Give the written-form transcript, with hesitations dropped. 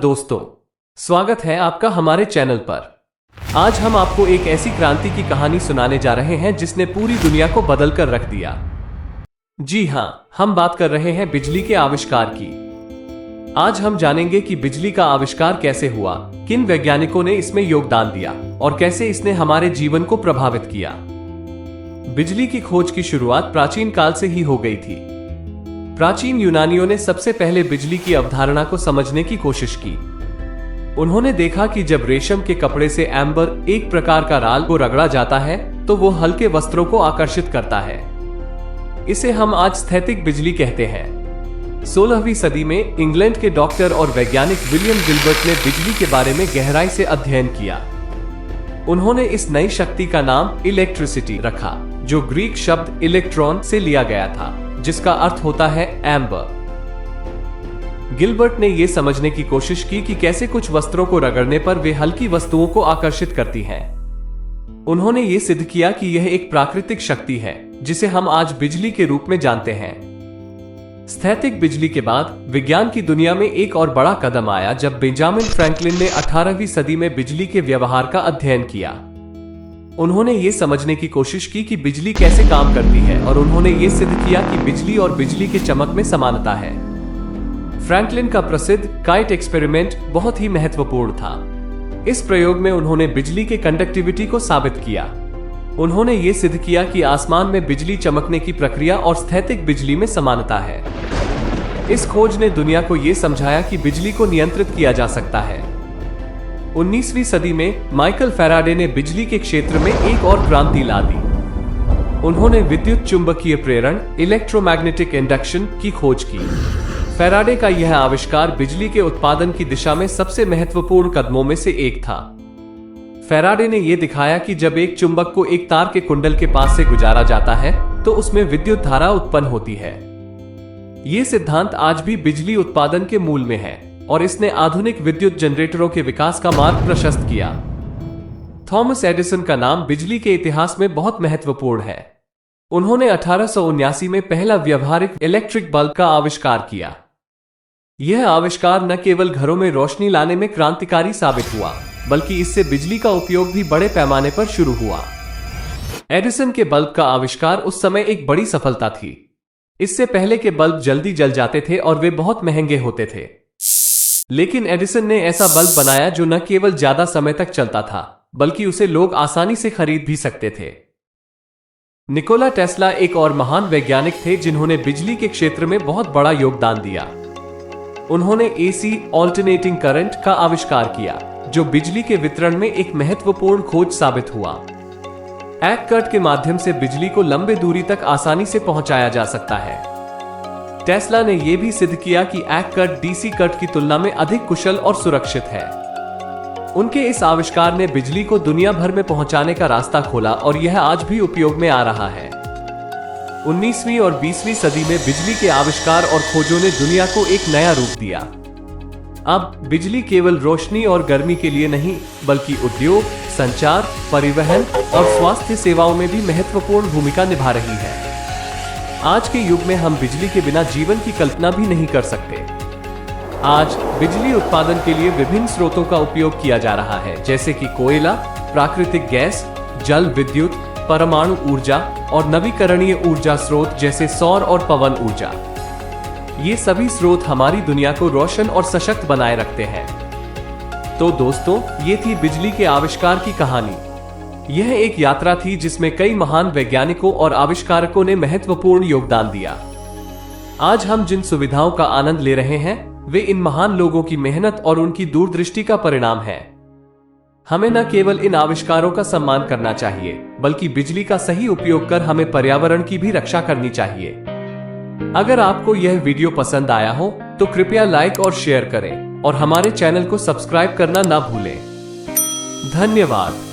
दोस्तों, स्वागत है आपका हमारे चैनल पर। आज हम आपको एक ऐसी क्रांति की कहानी सुनाने जा रहे हैं जिसने पूरी दुनिया को बदल कर रख दिया। जी हाँ, हम बात कर रहे हैं बिजली के आविष्कार की। आज हम जानेंगे कि बिजली का आविष्कार कैसे हुआ, किन वैज्ञानिकों ने इसमें योगदान दिया और कैसे इसने हमारे जीवन को प्रभावित किया। बिजली की खोज की शुरुआत प्राचीन काल से ही हो गई थी। प्राचीन यूनानियों ने सबसे पहले बिजली की अवधारणा को समझने की कोशिश की। उन्होंने देखा कि जब रेशम के कपड़े से एम्बर, एक प्रकार का राल, को रगड़ा जाता है तो वो हल्के वस्त्रों को आकर्षित करता है। इसे हम आज स्थैतिक बिजली कहते हैं। 16वीं सदी में इंग्लैंड के डॉक्टर और वैज्ञानिक विलियम गिलबर्ट ने बिजली के बारे में गहराई से अध्ययन किया। उन्होंने इस नई शक्ति का नाम इलेक्ट्रिसिटी रखा, जो ग्रीक शब्द इलेक्ट्रॉन से लिया गया था, जिसका अर्थ होता है एम्बर। गिलबर्ट ने यह समझने की कोशिश की कि कैसे कुछ वस्त्रों को रगड़ने पर वे हल्की वस्तुओं को आकर्षित करती हैं। उन्होंने ये सिद्ध किया कि यह एक प्राकृतिक शक्ति है जिसे हम आज बिजली के रूप में जानते हैं। स्थैतिक बिजली के बाद विज्ञान की दुनिया में एक और बड़ा कदम आया जब बेंजामिन फ्रैंकलिन ने 18वीं सदी में बिजली के व्यवहार का अध्ययन किया। उन्होंने ये समझने की कोशिश की कि बिजली कैसे काम करती है और उन्होंने ये सिद्ध किया कि बिजली और बिजली के चमक में समानता है। फ्रैंकलिन का प्रसिद्ध काइट एक्सपेरिमेंट बहुत ही महत्वपूर्ण था। इस प्रयोग में उन्होंने बिजली के कंडक्टिविटी को साबित किया। उन्होंने ये सिद्ध किया कि आसमान में बिजली चमकने की प्रक्रिया और स्थैतिक बिजली में समानता है। इस खोज ने दुनिया को ये समझाया कि बिजली को नियंत्रित किया जा सकता है। 19वीं सदी में माइकल फैराडे ने बिजली के क्षेत्र में एक और क्रांति ला दी। उन्होंने विद्युत चुंबकीय प्रेरण, इलेक्ट्रोमैग्नेटिक इंडक्शन की खोज की। फैराडे का यह आविष्कार बिजली के उत्पादन की दिशा में सबसे महत्वपूर्ण कदमों में से एक था। फैराडे ने यह दिखाया कि जब एक चुंबक को एक तार के कुंडल के पास से गुजारा जाता है तो उसमें विद्युत धारा उत्पन्न होती है। यह सिद्धांत आज भी बिजली उत्पादन के मूल में है और इसने आधुनिक विद्युत जनरेटरों के विकास का मार्ग प्रशस्त किया। थॉमस एडिसन का नाम बिजली के इतिहास में बहुत महत्वपूर्ण है। उन्होंने 1879 में पहला व्यवहारिक इलेक्ट्रिक बल्ब का आविष्कार किया। यह आविष्कार न केवल घरों में रोशनी लाने में क्रांतिकारी साबित हुआ, बल्कि इससे बिजली का उपयोग भी बड़े पैमाने पर शुरू हुआ। एडिसन के बल्ब का आविष्कार उस समय एक बड़ी सफलता थी। इससे पहले के बल्ब जल्दी जल जाते थे और वे बहुत महंगे होते थे। लेकिन एडिसन ने ऐसा बल्ब बनाया जो न केवल ज्यादा समय तक चलता था, बल्कि उसे लोग आसानी से खरीद भी सकते थे। निकोला टेस्ला एक और महान वैज्ञानिक थे जिन्होंने बिजली के क्षेत्र में बहुत बड़ा योगदान दिया। उन्होंने एसी ऑल्टरनेटिंग करंट का आविष्कार किया, जो बिजली के वितरण में एक महत्वपूर्ण खोज साबित हुआ। एक कट के माध्यम से बिजली को लंबे दूरी तक आसानी से पहुंचाया जा सकता है। टेस्ला ने यह भी सिद्ध किया कि एक कट डीसी कट की तुलना में अधिक कुशल और सुरक्षित है। उनके इस आविष्कार ने बिजली को दुनिया भर में पहुंचाने का रास्ता खोला और यह आज भी उपयोग में आ रहा है। 19वीं और 20वीं सदी में बिजली के आविष्कार और खोजों ने दुनिया को एक नया रूप दिया। अब बिजली केवल रोशनी और गर्मी के लिए नहीं, बल्कि उद्योग, संचार, परिवहन और स्वास्थ्य सेवाओं में भी महत्वपूर्ण भूमिका निभा रही है। आज के युग में हम बिजली के बिना जीवन की कल्पना भी नहीं कर सकते। आज बिजली उत्पादन के लिए विभिन्न स्रोतों का उपयोग किया जा रहा है, जैसे कि कोयला, प्राकृतिक गैस, जल विद्युत, परमाणु ऊर्जा और नवीकरणीय ऊर्जा स्रोत जैसे सौर और पवन ऊर्जा। ये सभी स्रोत हमारी दुनिया को रोशन और सशक्त बनाए रखते हैं। तो दोस्तों, ये थी बिजली के आविष्कार की कहानी। यह एक यात्रा थी जिसमें कई महान वैज्ञानिकों और आविष्कारकों ने महत्वपूर्ण योगदान दिया। आज हम जिन सुविधाओं का आनंद ले रहे हैं वे इन महान लोगों की मेहनत और उनकी दूरदृष्टि का परिणाम है। हमें न केवल इन आविष्कारों का सम्मान करना चाहिए, बल्कि बिजली का सही उपयोग कर हमें पर्यावरण की भी रक्षा करनी चाहिए। अगर आपको यह वीडियो पसंद आया हो तो कृपया लाइक और शेयर करें और हमारे चैनल को सब्सक्राइब करना ना भूलें। धन्यवाद।